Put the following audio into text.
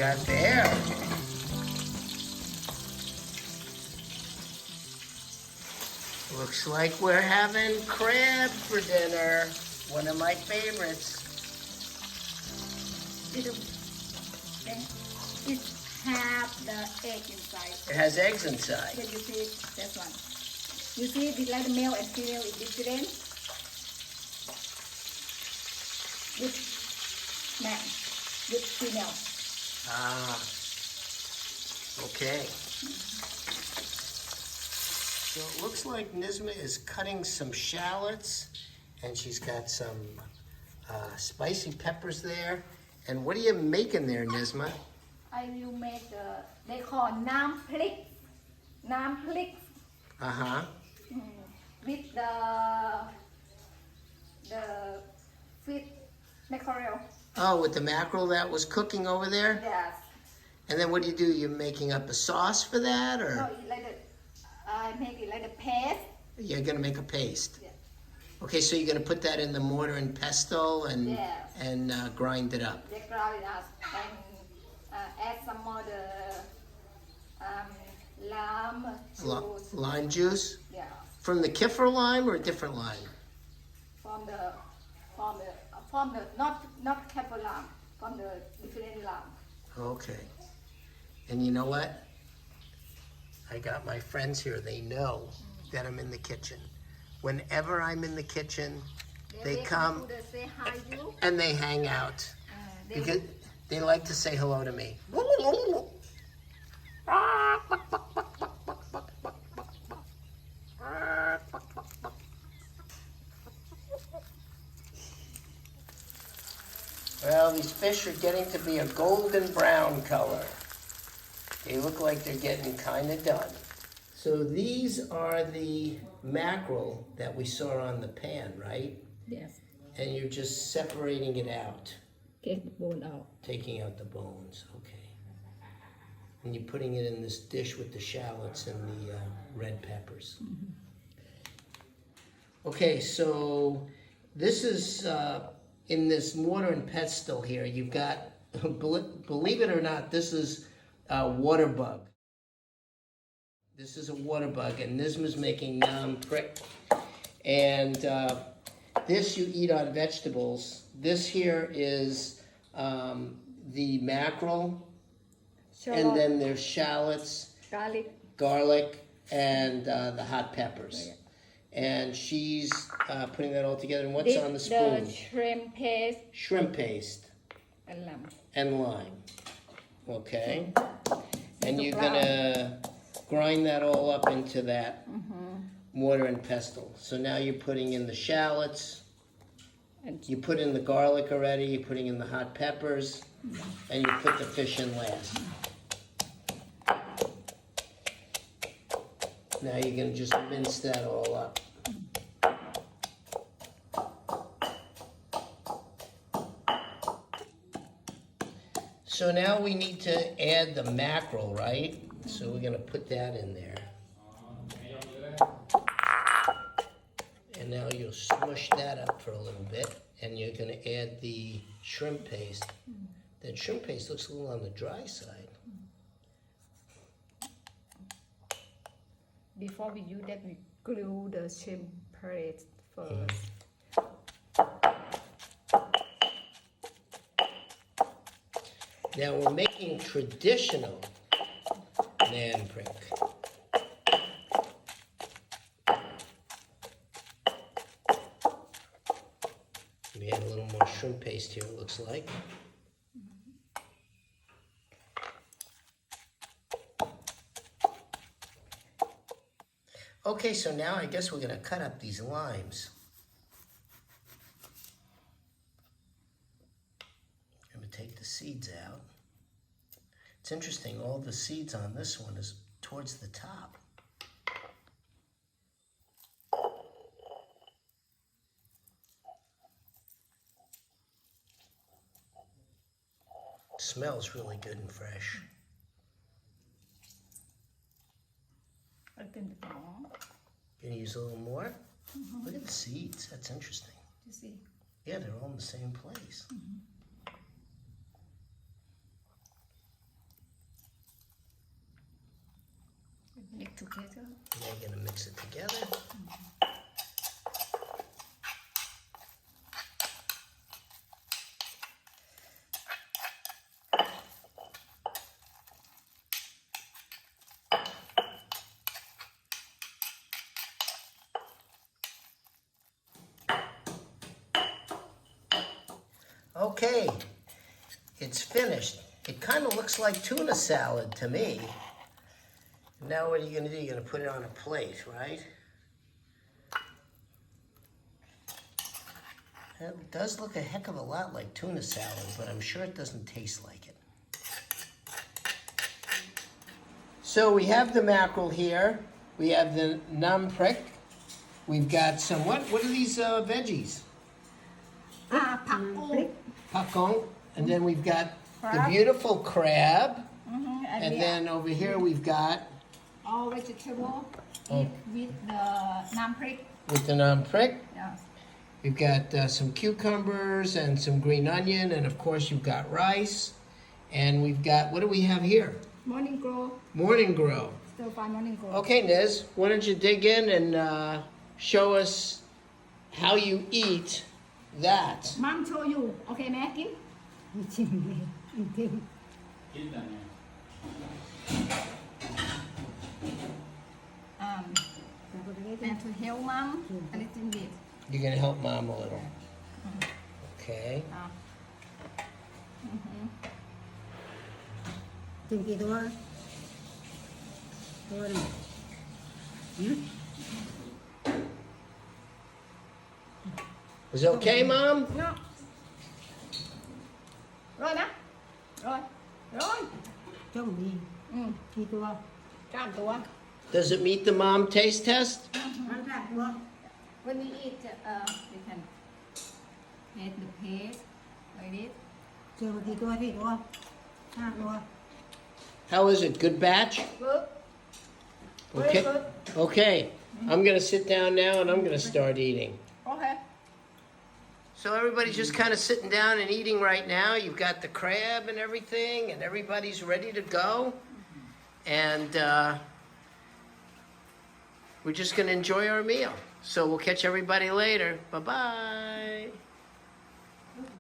got there? Looks like we're having crab for dinner. One of my favorites. It have the egg inside. It has eggs inside. Yeah, you see that one. You see the like the male and female is different. With man, with female. Ah, okay. So it looks like Nizma is cutting some shallots, and she's got some spicy peppers there. And what are you making there, Nizma? I will make they call nam plick. Nam plick. Uh-huh. With the fish mackerel. Oh, with the mackerel that was cooking over there? Yes. And then what do? You're making up a sauce for that, or? No, it's like I make it like a paste. You're gonna make a paste. Yeah. Okay, so you're gonna put that in the mortar and pestle and Yes. and grind it up. They grind it up and add some more the lime juice. Lime juice? Yeah. From the kefir lime or a different lime? From the not careful lime, from the different lime. Okay. And you know what? I got my friends here. They know that I'm in the kitchen. Whenever I'm in the kitchen, they come to say hi you. and they hang out because they like to say hello to me. Well, these fish are getting to be a golden brown color. They look like they're getting kind of done. So these are the mackerel that we saw on the pan, right? Yes. And you're just separating it out, Get the bone out. taking out the bones, okay. And you're putting it in this dish with the shallots and the red peppers. Okay, so this is in this mortar and pestle here, you've got, believe it or not, this is a water bug. This is a water bug, and Nizma's making prick. And this you eat on vegetables. This here is the mackerel, and then there's shallots, garlic, and the hot peppers. And she's putting that all together. And what's on the spoon? The shrimp paste. Shrimp paste. And lime. And lime. Okay. And you're gonna grind that all up into that mortar and pestle. So now you're putting in the shallots. You put in the garlic already. You're putting in the hot peppers. And you put the fish in last. Now you're gonna just mince that all up. So now we need to add the mackerel, right? So we're gonna put that in there. And now you'll smush that up for a little bit, and you're gonna add the shrimp paste. That shrimp paste looks a little on the dry side. Before we use that, we glue the shrimp paste first. Now we're making traditional nan prick. We add a little more shrimp paste here, it looks like. Okay, so now I guess we're gonna cut up these limes. I'm gonna take the seeds out. It's interesting, all the seeds on this one is towards the top. Smells really good and fresh. Gonna use a little more? Look at the seeds, that's interesting. You see? Yeah, they're all in the same place. Mix together. Now you're gonna mix it together. Okay, it's finished. It kind of looks like tuna salad to me. Now what are you going to do? You're going to put it on a plate, right? It does look a heck of a lot like tuna salad, but I'm sure it doesn't taste like it. So we have the mackerel here. We have the prick. We've got some, what are these veggies? Pakong. And then we've got the beautiful crab. And then over here we've got all vegetable with the prick. With the prick. Yes. We've got some cucumbers and some green onion, and of course you've got rice. And we've got, what do we have here? Morning glow. Morning glow. Stir fry morning glow. Okay, Niz, why don't you dig in and show us how you eat that? Mom show you. Okay, mẹ kiếm. And to help mom a little bit. You're gonna help Mom a little. Okay. Từng kỳ thôi. Thôi này. Is it okay, Mom? No. Rồi nè. Rồi. Rồi. Cho một đi. Kỳ tua. Trạm tua. Does it meet the mom taste test? Ăn ra tua. When we eat, we can add the paste like this. Chờ một kỳ tua thì tua. Ha tua. How is it? Good batch? Good. Very Okay. good. Okay. I'm gonna sit down now and I'm gonna start eating. Okay. So everybody's just kind of sitting down and eating right now. You've got the crab and everything, and everybody's ready to go. And we're just going to enjoy our meal. So we'll catch everybody later. Bye-bye.